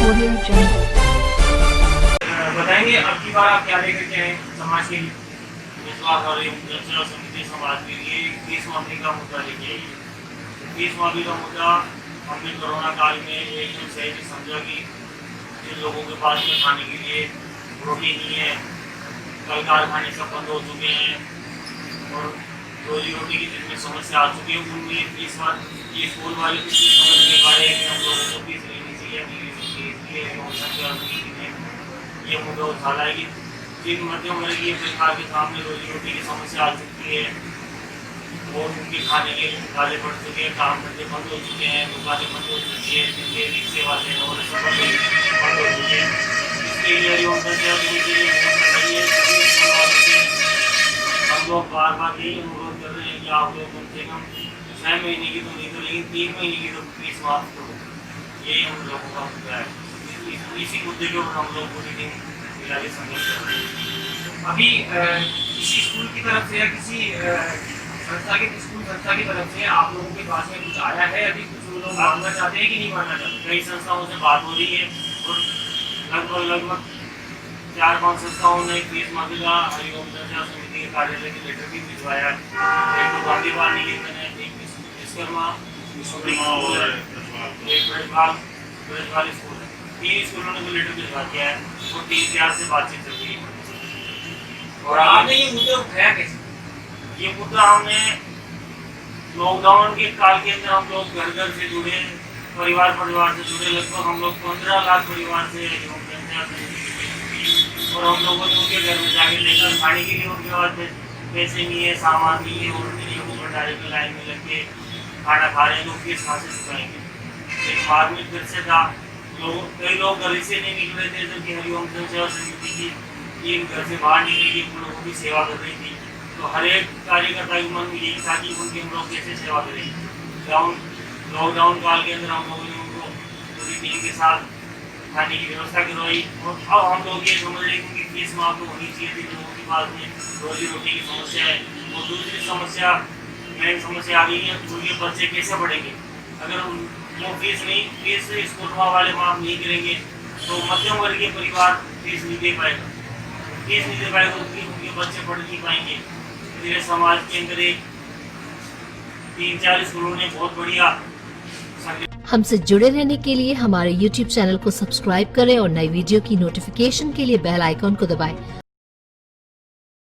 बताएंगे अब की बार आप क्या लेकर के आए समाज के लिए? विश्वास और समिति समाज के लिए फीस माफी का मुद्दा लेके आई है। फीस माफी का मुद्दा हमने कोरोना काल में एकदम सही समझा कि जिन लोगों के पास में खाने के लिए रोटी नहीं है, कल कारखाने सब बंद हो चुके हैं और रोजी रोटी की जिनमें समस्या आ चुकी है, उनमें फीस ये स्कूल वाले कुछ समझ नहीं पा रहे हैं कि हम लोगों को फीस लेनी चाहिए ये मुद्दा उठाना है कि जिन मध्यम वर्गीय परिवार के सामने रोजी रोटी की समस्या आ चुकी है और उनके खाने के काले पड़ चुके हैं, काम धंधे बंद हो चुके हैं, दुकानें बंद हो चुकी है, जिनके रिक्शे वाले हैं और सब बंद हो चुके हैं। इसके लिए हम लोग बार बार यही अनुरोध कर रहे हैं कि आप लोग कम से कम 6 महीने की तो नहीं तो लेकिन 3 महीने की तो फीस माफ करो। यही हम लोगों का मुद्दा है। इसी मुद्दे के ऊपर हम लोग पूरी टीम मिलाके संघर्ष कर रहे हैं। अभी किसी स्कूल की तरफ से या किसी स्कूल संस्था की तरफ से आप लोगों के पास में कुछ आया है? अभी कुछ लोग मानना चाहते हैं कि नहीं मानना चाहते? कई संस्थाओं से बात हो रही है और लगभग 4-5 संस्थाओं ने फीस माफी का हरिओम जनता समिति के कार्यालय के लेटर भी भिजवाया है। एक तो गांधी बाल निकेतन है, एक विश्वकर्मा और एक ब्रजवाल स्कूल है। 3 स्कूलों ने तो लेटर भिजवा दिया है और 3-4 से बातचीत चल रही है। और आपने ये मुद्दा उठाया कैसे? ये मुद्दा हमने लॉकडाउन के काल के अंदर हम लोग घर घर से जुड़े, परिवार से जुड़े, लगभग हम लोग 15 लाख परिवार से और हम लोगों ने उनके घर में जाके लेकर खाने के लिए उनके पास पैसे नहीं है, सामान नहीं है, उनके लिए ऊपर डायरेक्ट लाइन में लग के खाना खा रहे हैं, लोग फीस कहाँ से चुकाएंगे। एक बाद में फिर से था कई लोग घर से नहीं निकल रहे थे, जबकि हरिओम सेवा समिति की टीम घर से बाहर निकली थी, उन लोगों की सेवा कर रही थी। तो हर एक कार्यकर्ता की मन में यही था कि उनकी हम लोग कैसे सेवा करेंगे। लॉकडाउन काल के अंदर हम लोगों ने उनको पूरी टीम के साथ खाने की व्यवस्था करवाई और अब हम लोग ये समझ रहे हैं कि फीस माफ तो होनी चाहिए थी। लोगों के पास में रोजी रोटी की समस्या है और दूसरी समस्या मेन समस्या आ गई है, उनके बच्चे कैसे पढ़ेंगे अगर वो फीस स्कूल वाले माफ नहीं करेंगे तो मध्यम वर्गीय परिवार फीस नहीं दे पाएगा उनके बच्चे पढ़ नहीं पाएंगे। मेरे समाज के अंदर एक 3-4 स्कूलों ने बहुत बढ़िया। हमसे जुड़े रहने के लिए हमारे YouTube चैनल को सब्सक्राइब करें और नई वीडियो की नोटिफिकेशन के लिए बेल आइकॉन को दबाएं।